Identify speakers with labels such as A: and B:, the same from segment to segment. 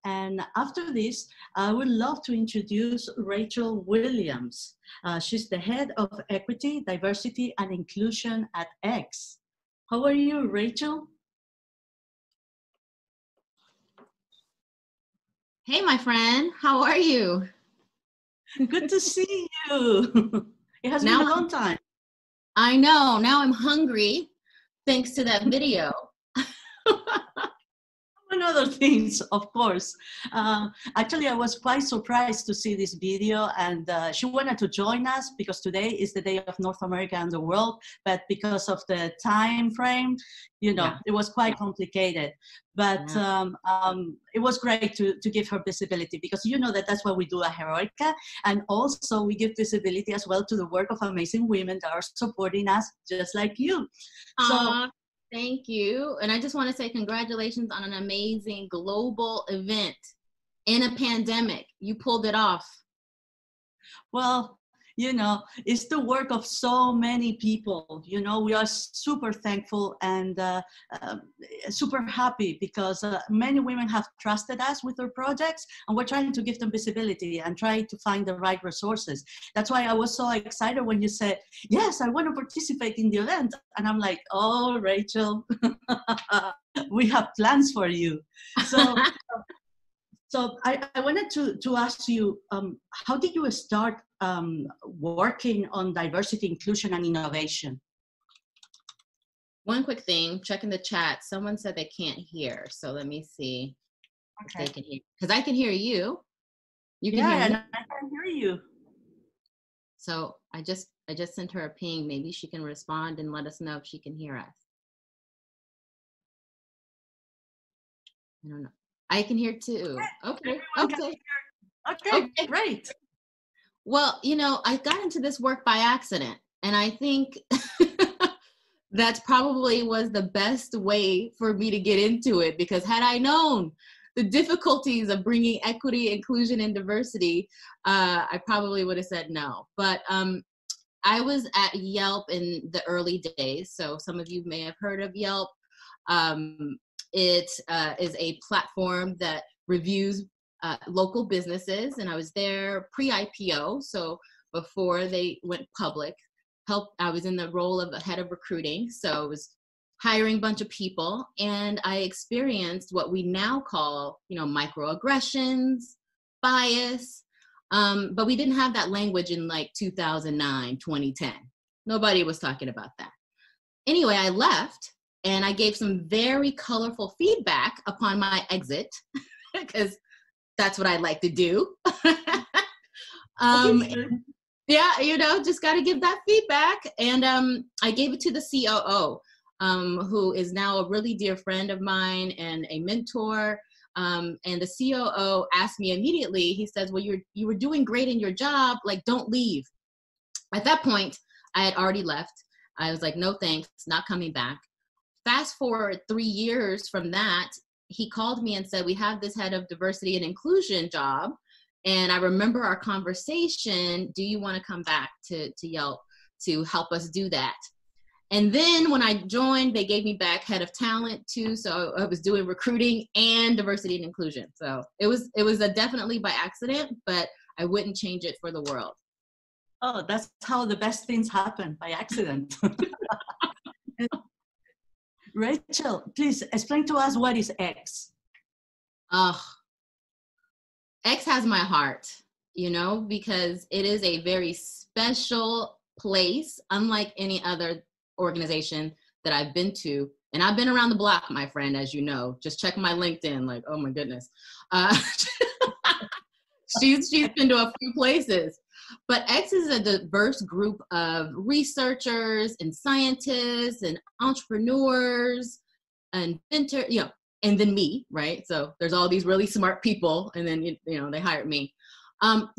A: And after this, I would love to introduce Rachel Williams. She's the head of equity, diversity, and inclusion at X. How are you, Rachel?
B: Hey, my friend, how are you?
A: Good to see you. It has been a long time.
B: I know, now I'm hungry, thanks to that video.
A: And other things, of course. Actually, I was quite surprised to see this video, and she wanted to join us because today is the day of North America and the world, but because of the time frame, you know, it was quite complicated. But it was great to give her visibility, because you know that's what we do at Heroikka, and also we give visibility as well to the work of amazing women that are supporting us, just like you. So.
B: Thank you. And I just want to say congratulations on an amazing global event in a pandemic. You pulled it off.
A: Well, you know, it's the work of so many people. You know, we are super thankful and super happy because many women have trusted us with their projects, and we're trying to give them visibility and try to find the right resources. That's why I was so excited when you said, yes, I want to participate in the event. And I'm like, oh, Rachel, we have plans for you. So I wanted to ask you, how did you start working on diversity, inclusion, and innovation?
B: One quick thing, checking the chat. Someone said they can't hear, so let me see if they can hear. Because I can hear you. You can hear me.
A: Yeah, I can hear you.
B: So I just sent her a ping. Maybe she can respond and let us know if she can hear us. I don't know. I can hear too. Okay.
A: Okay, great.
B: Well, you know, I got into this work by accident, and I think that's probably was the best way for me to get into it, because had I known the difficulties of bringing equity, inclusion, and diversity, I probably would have said no. But I was at Yelp in the early days, so some of you may have heard of Yelp. It is a platform that reviews local businesses, and I was there pre-IPO, so before they went public. I was in the role of the head of recruiting, so I was hiring a bunch of people, and I experienced what we now call, you know, microaggressions, bias, but we didn't have that language in like 2009, 2010. Nobody was talking about that. Anyway, I left, and I gave some very colorful feedback upon my exit, because that's what I like to do. Yeah, you know, just got to give that feedback. And I gave it to the COO, who is now a really dear friend of mine and a mentor. And the COO asked me immediately, he says, well, you were doing great in your job, like, don't leave. At that point, I had already left. I was like, no, thanks, not coming back. Fast forward 3 years from that, he called me and said, we have this head of diversity and inclusion job. And I remember our conversation, do you want to come back to Yelp to help us do that? And then when I joined, they gave me back head of talent too. So I was doing recruiting and diversity and inclusion. So it was definitely by accident, but I wouldn't change it for the world.
A: Oh, that's how the best things happen, by accident. Rachel, please explain to us, what is X?
B: X has my heart, you know, because it is a very special place, unlike any other organization that I've been to. And I've been around the block, my friend, as you know. Just check my LinkedIn, like, oh my goodness. She's been to a few places. But X is a diverse group of researchers and scientists and entrepreneurs and inventors, you know, and then me, right? So there's all these really smart people, and then, you know, they hired me,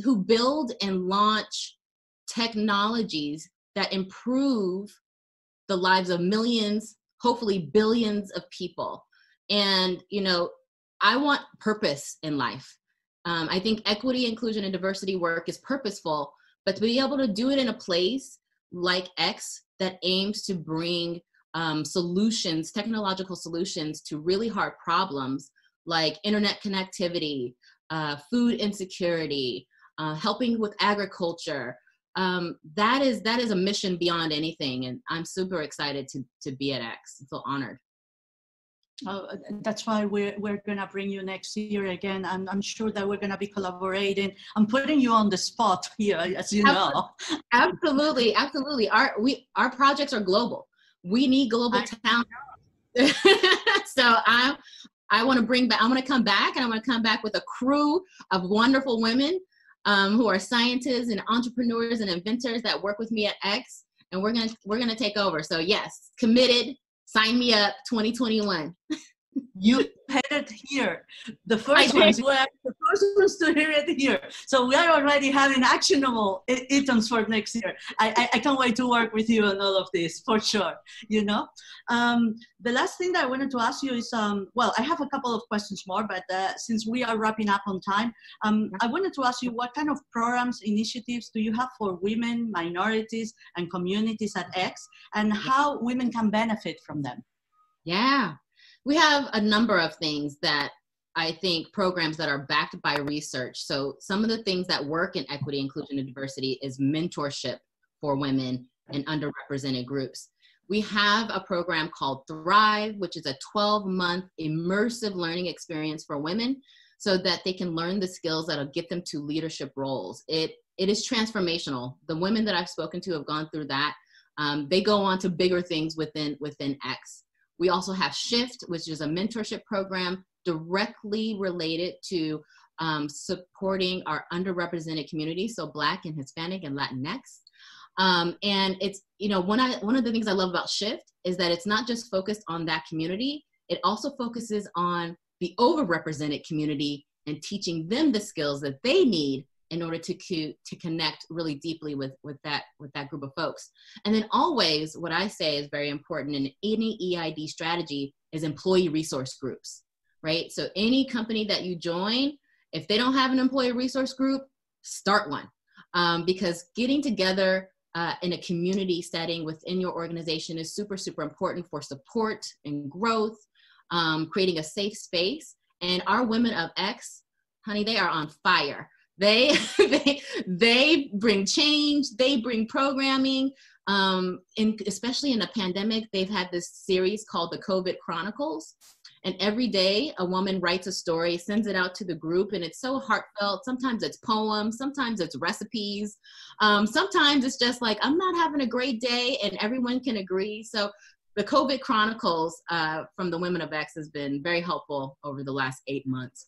B: who build and launch technologies that improve the lives of millions, hopefully billions of people. And, you know, I want purpose in life. I think equity, inclusion, and diversity work is purposeful, but to be able to do it in a place like X that aims to bring solutions, technological solutions to really hard problems like internet connectivity, food insecurity, helping with agriculture. That is a mission beyond anything. And I'm super excited to be at X. I feel honored.
A: That's why we're going to bring you next year again. I'm sure that we're going to be collaborating. I'm putting you on the spot here, as you know.
B: Absolutely. Absolutely. Our projects are global. We need global talent. So I want to bring back, I'm going to come back, and I'm going to come back with a crew of wonderful women who are scientists and entrepreneurs and inventors that work with me at X, and we're going to take over. So yes, committed. Sign me up, 2021.
A: You had it here. The first ones to hear it here. So we are already having actionable items for next year. I can't wait to work with you on all of this, for sure. You know, the last thing that I wanted to ask you is, well, I have a couple of questions more, but since we are wrapping up on time, I wanted to ask you, what kind of programs, initiatives do you have for women, minorities, and communities at X, and how women can benefit from them?
B: Yeah. We have a number of things that I think, programs that are backed by research. So some of the things that work in equity, inclusion, and diversity is mentorship for women and underrepresented groups. We have a program called Thrive, which is a 12-month immersive learning experience for women so that they can learn the skills that'll get them to leadership roles. It is transformational. The women that I've spoken to have gone through that. They go on to bigger things within X. We also have Shift, which is a mentorship program directly related to supporting our underrepresented communities, so Black and Hispanic and Latinx. And it's, you know, one of the things I love about Shift is that it's not just focused on that community, it also focuses on the overrepresented community and teaching them the skills that they need in order to connect really deeply with that group of folks. And then always, what I say is very important in any EID strategy is employee resource groups, right? So any company that you join, if they don't have an employee resource group, start one. Because getting together in a community setting within your organization is super, super important for support and growth, creating a safe space. And our women of X, honey, they are on fire. They bring change, they bring programming, especially in the pandemic. They've had this series called the COVID Chronicles, and every day a woman writes a story, sends it out to the group, and it's so heartfelt. Sometimes it's poems, sometimes it's recipes, sometimes it's just like, I'm not having a great day, and everyone can agree. So the COVID Chronicles from the Women of X has been very helpful over the last 8 months.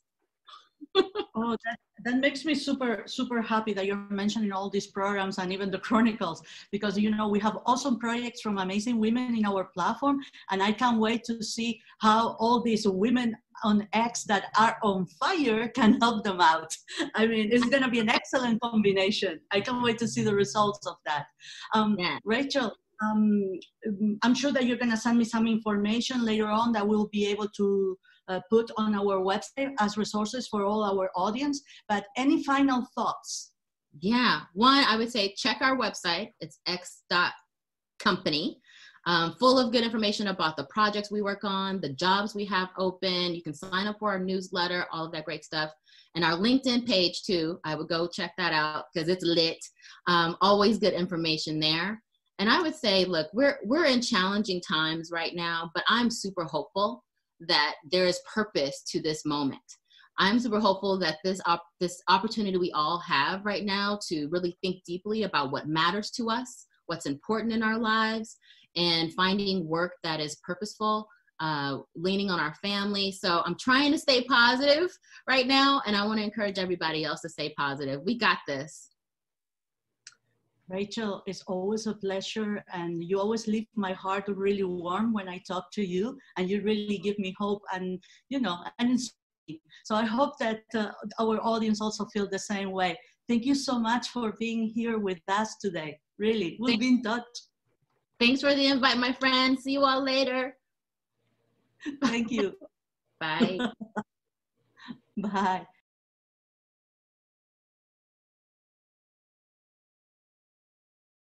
A: Oh, that makes me super, super happy that you're mentioning all these programs and even the Chronicles, because, you know, we have awesome projects from amazing women in our platform, and I can't wait to see how all these women on X that are on fire can help them out. I mean, it's going to be an excellent combination. I can't wait to see the results of that. Rachel, I'm sure that you're going to send me some information later on that we'll be able to put on our website as resources for all our audience. But any final thoughts?
B: Yeah, one, I would say check our website. It's x.company, full of good information about the projects we work on, the jobs we have open. You can sign up for our newsletter, all of that great stuff. And our LinkedIn page too, I would go check that out because it's lit. Always good information there. And I would say, look, we're in challenging times right now, but I'm super hopeful that there is purpose to this moment. I'm super hopeful that this opportunity we all have right now to really think deeply about what matters to us, what's important in our lives, and finding work that is purposeful, leaning on our family. So I'm trying to stay positive right now, and I want to encourage everybody else to stay positive. We got this.
A: Rachel, it's always a pleasure, and you always leave my heart really warm when I talk to you, and you really give me hope and, you know, and so I hope that our audience also feel the same way. Thank you so much for being here with us today. Really, we'll be in touch.
B: Thanks for the invite, my friend. See you all later.
A: Thank you.
B: Bye.
A: Bye.